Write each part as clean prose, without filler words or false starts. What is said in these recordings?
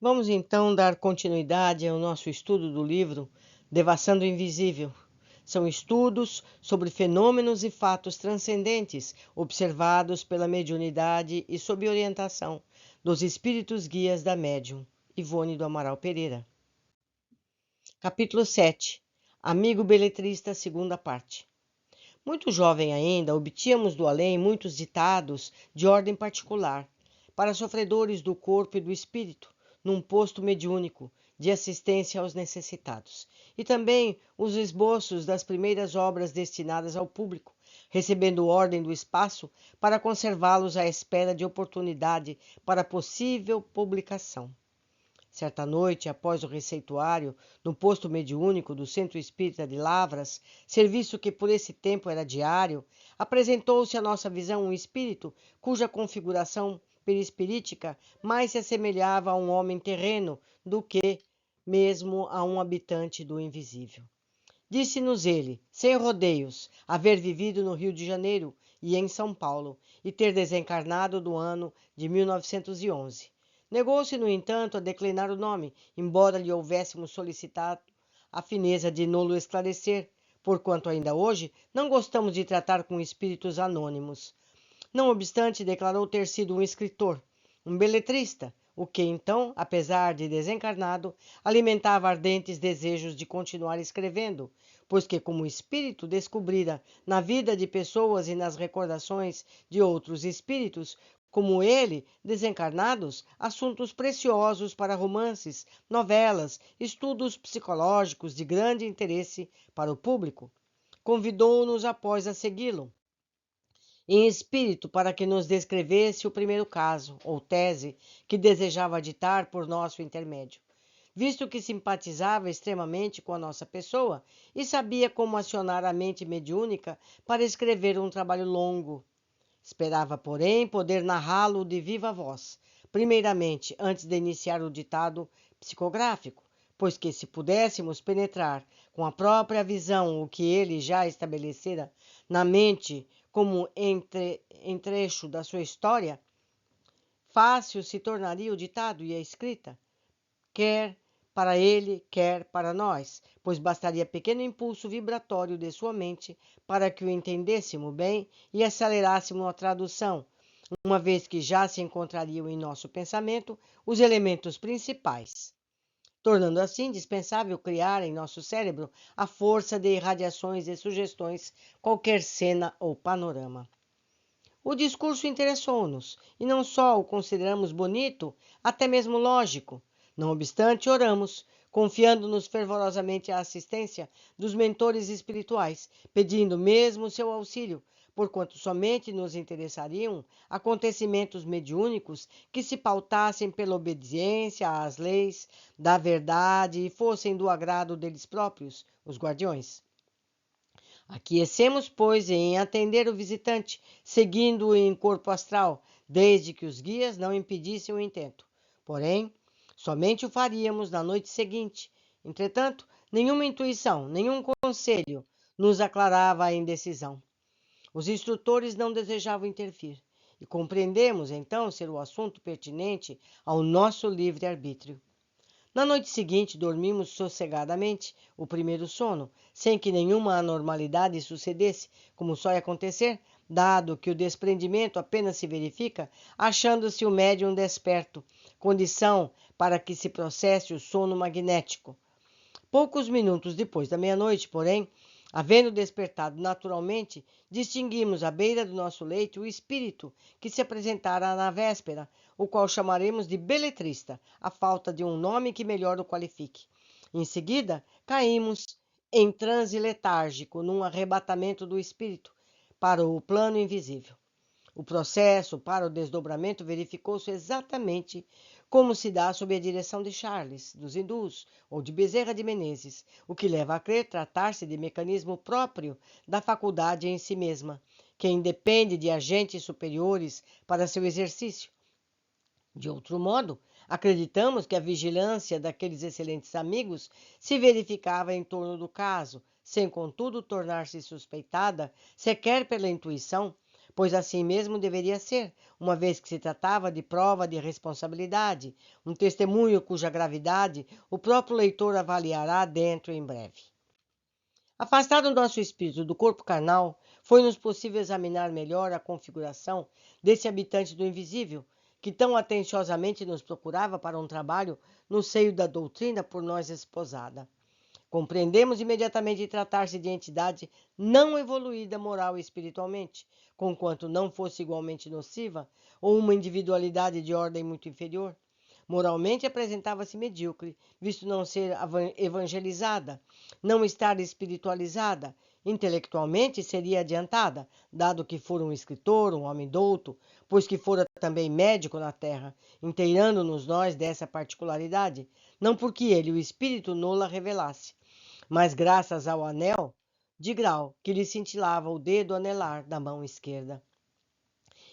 Vamos então dar continuidade ao nosso estudo do livro Devassando o Invisível. São estudos sobre fenômenos e fatos transcendentes observados pela mediunidade e sob orientação dos espíritos guias da médium Ivone do Amaral Pereira. Capítulo 7. Amigo Beletrista, segunda parte. Muito jovem ainda, obtínhamos do além muitos ditados de ordem particular, para sofredores do corpo e do espírito, num posto mediúnico de assistência aos necessitados, e também os esboços das primeiras obras destinadas ao público, recebendo ordem do espaço para conservá-los à espera de oportunidade para possível publicação. Certa noite, após o receituário, no posto mediúnico do Centro Espírita de Lavras, serviço que por esse tempo era diário, apresentou-se à nossa visão um espírito cuja configuração perispirítica mais se assemelhava a um homem terreno do que mesmo a um habitante do invisível. Disse-nos ele, sem rodeios, haver vivido no Rio de Janeiro e em São Paulo, e ter desencarnado do ano de 1911. Negou-se, no entanto, a declinar o nome, embora lhe houvéssemos solicitado a fineza de nolo esclarecer, porquanto ainda hoje não gostamos de tratar com espíritos anônimos. Não obstante, declarou ter sido um escritor, um beletrista, o que então, apesar de desencarnado, alimentava ardentes desejos de continuar escrevendo, pois que, como espírito, descobrira na vida de pessoas e nas recordações de outros espíritos, como ele, desencarnados, assuntos preciosos para romances, novelas, estudos psicológicos de grande interesse para o público. Convidou-nos após a segui-lo em espírito para que nos descrevesse o primeiro caso, ou tese, que desejava ditar por nosso intermédio, visto que simpatizava extremamente com a nossa pessoa e sabia como acionar a mente mediúnica para escrever um trabalho longo. Esperava, porém, poder narrá-lo de viva voz, primeiramente, antes de iniciar o ditado psicográfico, pois que, se pudéssemos penetrar com a própria visão o que ele já estabelecera na mente como trecho da sua história, fácil se tornaria o ditado e a escrita, quer para ele, quer para nós, pois bastaria pequeno impulso vibratório de sua mente para que o entendêssemos bem e acelerássemos a tradução, uma vez que já se encontrariam em nosso pensamento os elementos principais, tornando assim indispensável criar em nosso cérebro a força de irradiações e sugestões qualquer cena ou panorama. O discurso interessou-nos, e não só o consideramos bonito, até mesmo lógico. Não obstante, oramos, confiando-nos fervorosamente à assistência dos mentores espirituais, pedindo mesmo seu auxílio, porquanto somente nos interessariam acontecimentos mediúnicos que se pautassem pela obediência às leis da verdade e fossem do agrado deles próprios, os guardiões. Aquecemos, pois, em atender o visitante, seguindo-o em corpo astral, desde que os guias não impedissem o intento. Porém, somente o faríamos na noite seguinte. Entretanto, nenhuma intuição, nenhum conselho nos aclarava a indecisão. Os instrutores não desejavam intervir, e compreendemos, então, ser o assunto pertinente ao nosso livre-arbítrio. Na noite seguinte, dormimos sossegadamente o primeiro sono, sem que nenhuma anormalidade sucedesse, como só acontecer, dado que o desprendimento apenas se verifica achando-se o médium desperto, condição para que se processe o sono magnético. Poucos minutos depois da meia-noite, porém, havendo despertado naturalmente, distinguimos à beira do nosso leito o espírito que se apresentara na véspera, o qual chamaremos de beletrista, à falta de um nome que melhor o qualifique. Em seguida, caímos em transe letárgico, num arrebatamento do espírito, para o plano invisível. O processo para o desdobramento verificou-se exatamente como se dá sob a direção de Charles, dos hindus, ou de Bezerra de Menezes, o que leva a crer tratar-se de mecanismo próprio da faculdade em si mesma, que independe de agentes superiores para seu exercício. De outro modo, acreditamos que a vigilância daqueles excelentes amigos se verificava em torno do caso, sem contudo tornar-se suspeitada, sequer pela intuição, pois assim mesmo deveria ser, uma vez que se tratava de prova de responsabilidade, um testemunho cuja gravidade o próprio leitor avaliará dentro em breve. Afastado o nosso espírito do corpo carnal, foi-nos possível examinar melhor a configuração desse habitante do invisível, que tão atenciosamente nos procurava para um trabalho no seio da doutrina por nós esposada. Compreendemos imediatamente tratar-se de entidade não evoluída moral e espiritualmente, conquanto não fosse igualmente nociva, ou uma individualidade de ordem muito inferior. Moralmente apresentava-se medíocre, visto não ser evangelizada, não estar espiritualizada. Intelectualmente seria adiantada, dado que fora um escritor, um homem douto, pois que fora também médico na terra, inteirando-nos nós dessa particularidade, não porque ele, o espírito, nola revelasse, mas graças ao anel de grau que lhe cintilava o dedo anelar da mão esquerda.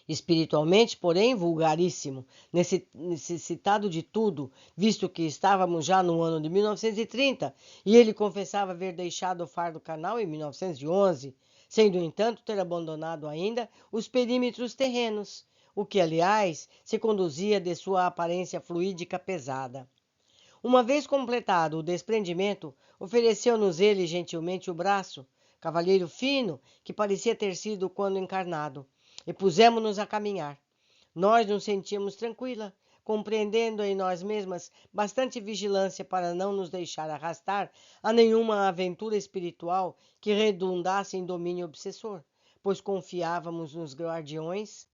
Espiritualmente, porém, vulgaríssimo, necessitado de tudo, visto que estávamos já no ano de 1930 e ele confessava haver deixado o fardo carnal em 1911, sem, no entanto, ter abandonado ainda os perímetros terrenos, o que, aliás, se conduzia de sua aparência fluídica pesada. Uma vez completado o desprendimento, ofereceu-nos ele gentilmente o braço, cavalheiro fino, que parecia ter sido quando encarnado, e pusemo-nos a caminhar. Nós nos sentíamos tranquila, compreendendo em nós mesmas bastante vigilância para não nos deixar arrastar a nenhuma aventura espiritual que redundasse em domínio obsessor, pois confiávamos nos guardiões,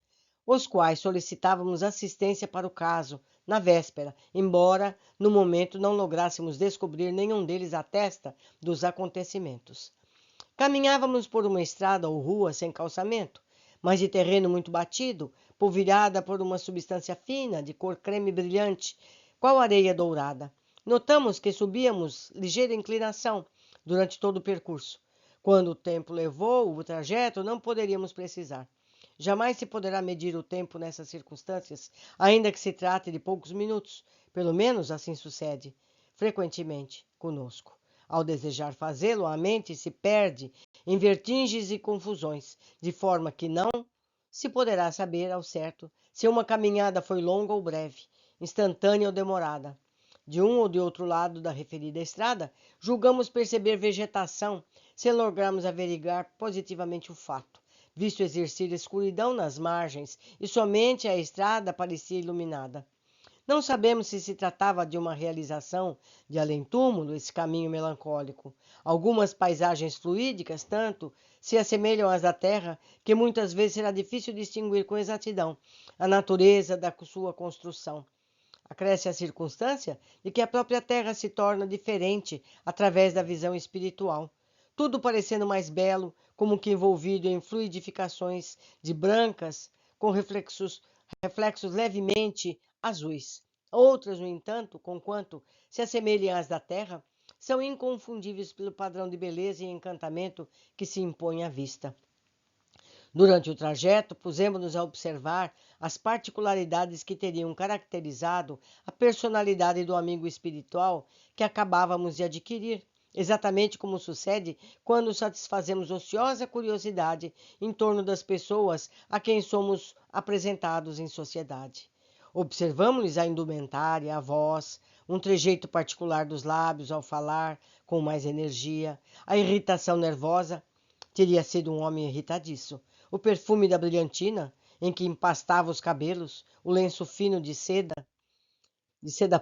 os quais solicitávamos assistência para o caso, na véspera, embora no momento não lográssemos descobrir nenhum deles a testa dos acontecimentos. Caminhávamos por uma estrada ou rua sem calçamento, mas de terreno muito batido, polvilhada por uma substância fina, de cor creme brilhante, qual areia dourada. Notamos que subíamos ligeira inclinação durante todo o percurso. Quando o tempo levou o trajeto, não poderíamos precisar. Jamais se poderá medir o tempo nessas circunstâncias, ainda que se trate de poucos minutos. Pelo menos assim sucede, frequentemente, conosco. Ao desejar fazê-lo, a mente se perde em vertigens e confusões, de forma que não se poderá saber ao certo se uma caminhada foi longa ou breve, instantânea ou demorada. De um ou de outro lado da referida estrada, julgamos perceber vegetação, sem lograrmos averiguar positivamente o fato, visto exercer escuridão nas margens e somente a estrada parecia iluminada. Não sabemos se tratava de uma realização de além-túmulo, esse caminho melancólico. Algumas paisagens fluídicas tanto se assemelham às da terra que muitas vezes será difícil distinguir com exatidão a natureza da sua construção. Acresce a circunstância de que a própria terra se torna diferente através da visão espiritual, tudo parecendo mais belo, como que envolvido em fluidificações de brancas com reflexos levemente azuis. Outras, no entanto, conquanto se assemelham às da terra, são inconfundíveis pelo padrão de beleza e encantamento que se impõe à vista. Durante o trajeto, pusemos-nos a observar as particularidades que teriam caracterizado a personalidade do amigo espiritual que acabávamos de adquirir, exatamente como sucede quando satisfazemos ociosa curiosidade em torno das pessoas a quem somos apresentados em sociedade. Observamos-lhes a indumentária, a voz, um trejeito particular dos lábios ao falar com mais energia, a irritação nervosa. Teria sido um homem irritadiço. O perfume da brilhantina, em que empastava os cabelos, o lenço fino de seda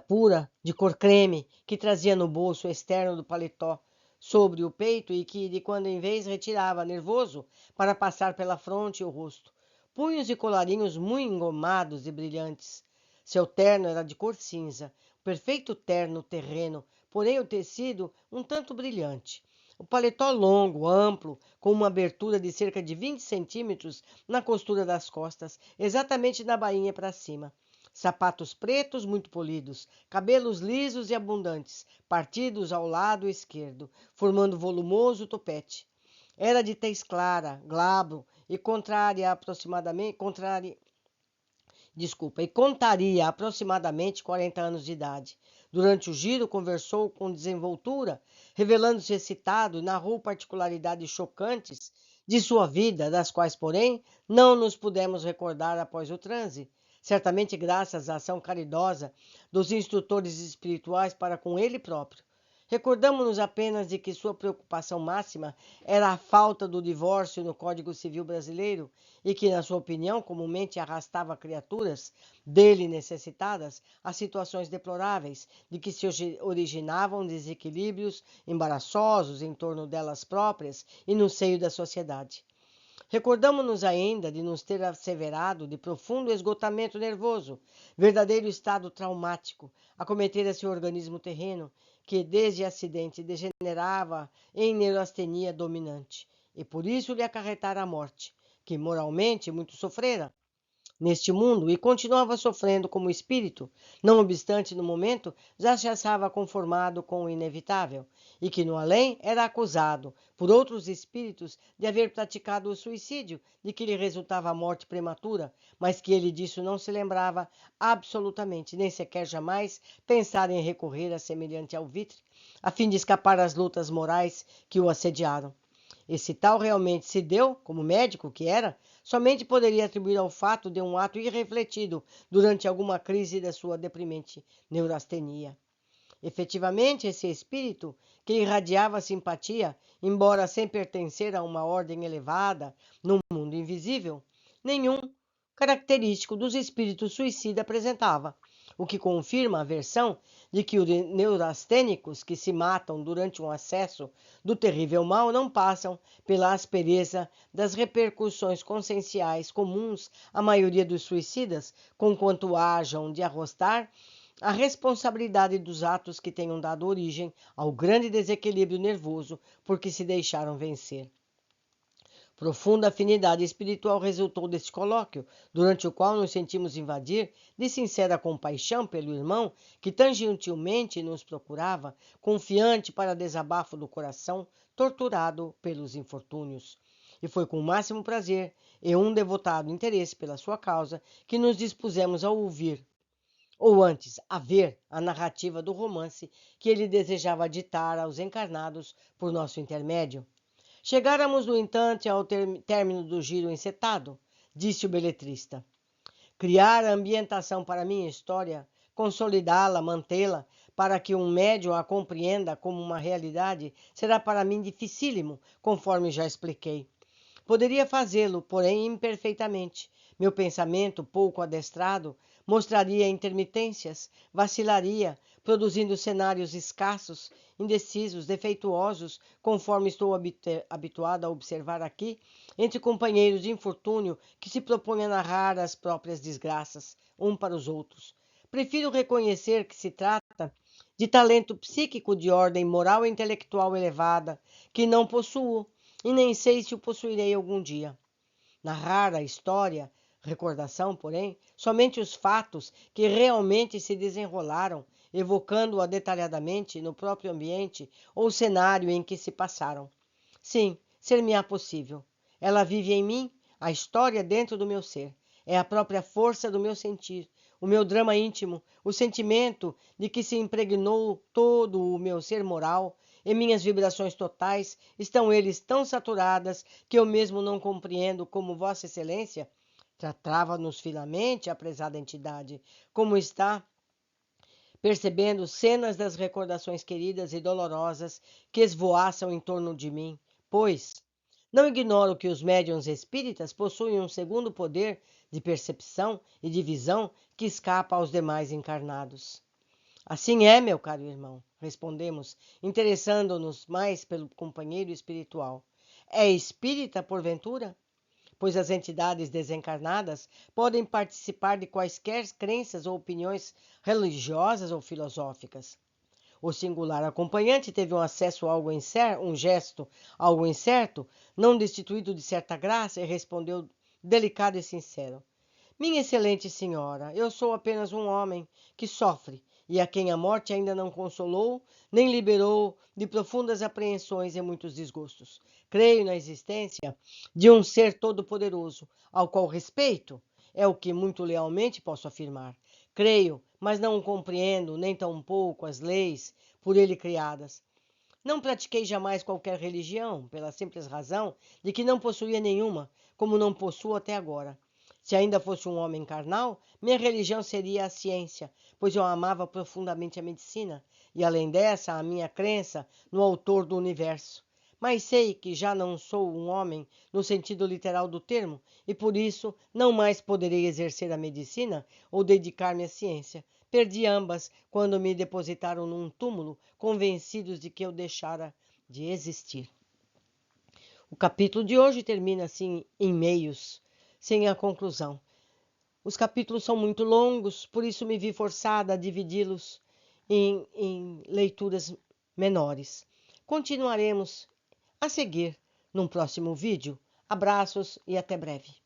pura, de cor creme, que trazia no bolso externo do paletó sobre o peito e que de quando em vez retirava, nervoso, para passar pela fronte e o rosto. Punhos e colarinhos muito engomados e brilhantes. Seu terno era de cor cinza, perfeito terno terreno, porém o tecido um tanto brilhante. O paletó longo, amplo, com uma abertura de cerca de 20 centímetros na costura das costas, exatamente na bainha para cima. Sapatos pretos muito polidos, cabelos lisos e abundantes, partidos ao lado esquerdo, formando volumoso topete. Era de tez clara, glabro e contaria aproximadamente 40 anos de idade. Durante o giro, conversou com desenvoltura, revelando-se excitado e narrou particularidades chocantes de sua vida, das quais, porém, não nos pudemos recordar após o transe, certamente graças à ação caridosa dos instrutores espirituais para com ele próprio. Recordamos-nos apenas de que sua preocupação máxima era a falta do divórcio no Código Civil brasileiro e que, na sua opinião, comumente arrastava criaturas dele necessitadas a situações deploráveis, de que se originavam desequilíbrios embaraçosos em torno delas próprias e no seio da sociedade. Recordamos-nos ainda de nos ter asseverado de profundo esgotamento nervoso, verdadeiro estado traumático, acometera seu organismo terreno, que desde acidente degenerava em neurastenia dominante, e por isso lhe acarretara a morte, que moralmente muito sofrera neste mundo e continuava sofrendo como espírito, não obstante no momento já se achava conformado com o inevitável, e que no além era acusado por outros espíritos de haver praticado o suicídio, de que lhe resultava a morte prematura, mas que ele disso não se lembrava absolutamente, nem sequer jamais pensara em recorrer a semelhante alvitre, a fim de escapar às lutas morais que o assediaram. E se tal realmente se deu, como médico que era, somente poderia atribuir ao fato de um ato irrefletido durante alguma crise da sua deprimente neurastenia. Efetivamente, esse espírito, que irradiava simpatia, embora sem pertencer a uma ordem elevada no mundo invisível, nenhum característico dos espíritos suicida apresentava, o que confirma a versão de que os neurastênicos que se matam durante um acesso do terrível mal não passam pela aspereza das repercussões conscienciais comuns à maioria dos suicidas, conquanto hajam de arrostar a responsabilidade dos atos que tenham dado origem ao grande desequilíbrio nervoso por que se deixaram vencer. Profunda afinidade espiritual resultou deste colóquio, durante o qual nos sentimos invadir de sincera compaixão pelo irmão que tão gentilmente nos procurava, confiante para desabafo do coração, torturado pelos infortúnios. E foi com o máximo prazer e um devotado interesse pela sua causa que nos dispusemos a ouvir, ou antes, a ver a narrativa do romance que ele desejava ditar aos encarnados por nosso intermédio. Chegáramos, no entanto, ao término do giro encetado, disse o beletrista. Criar a ambientação para minha história, consolidá-la, mantê-la, para que um médium a compreenda como uma realidade, será para mim dificílimo, conforme já expliquei. Poderia fazê-lo, porém imperfeitamente. Meu pensamento, pouco adestrado, mostraria intermitências, vacilaria, produzindo cenários escassos, indecisos, defeituosos, conforme estou habituado a observar aqui, entre companheiros de infortúnio que se propõem a narrar as próprias desgraças, um para os outros. Prefiro reconhecer que se trata de talento psíquico de ordem moral e intelectual elevada, que não possuo, e nem sei se o possuirei algum dia. Narrar a história, recordação, porém, somente os fatos que realmente se desenrolaram, evocando-a detalhadamente no próprio ambiente ou cenário em que se passaram. Sim, ser-me-á possível. Ela vive em mim, a história dentro do meu ser. É a própria força do meu sentir, o meu drama íntimo, o sentimento de que se impregnou todo o meu ser moral. Em minhas vibrações totais estão eles tão saturadas que eu mesmo não compreendo como Vossa Excelência, trava-nos finalmente a prezada entidade, como está percebendo cenas das recordações queridas e dolorosas que esvoaçam em torno de mim, pois não ignoro que os médiuns espíritas possuem um segundo poder de percepção e de visão que escapa aos demais encarnados. Assim é, meu caro irmão, respondemos, interessando-nos mais pelo companheiro espiritual. É espírita, porventura? Pois as entidades desencarnadas podem participar de quaisquer crenças ou opiniões religiosas ou filosóficas. O singular acompanhante teve um acesso a algo incerto, um gesto algo incerto, não destituído de certa graça, e respondeu delicado e sincero: Minha excelente senhora, eu sou apenas um homem que sofre e a quem a morte ainda não consolou, nem liberou de profundas apreensões e muitos desgostos. Creio na existência de um ser todo-poderoso, ao qual respeito, é o que muito lealmente posso afirmar. Creio, mas não compreendo nem tampouco as leis por ele criadas. Não pratiquei jamais qualquer religião, pela simples razão de que não possuía nenhuma, como não possuo até agora. Se ainda fosse um homem carnal, minha religião seria a ciência, pois eu amava profundamente a medicina, e além dessa, a minha crença no autor do universo. Mas sei que já não sou um homem no sentido literal do termo, e por isso não mais poderei exercer a medicina ou dedicar-me à ciência. Perdi ambas quando me depositaram num túmulo, convencidos de que eu deixara de existir. O capítulo de hoje termina assim em meios, sem a conclusão. Os capítulos são muito longos, por isso me vi forçada a dividi-los em leituras menores. Continuaremos a seguir num próximo vídeo. Abraços e até breve.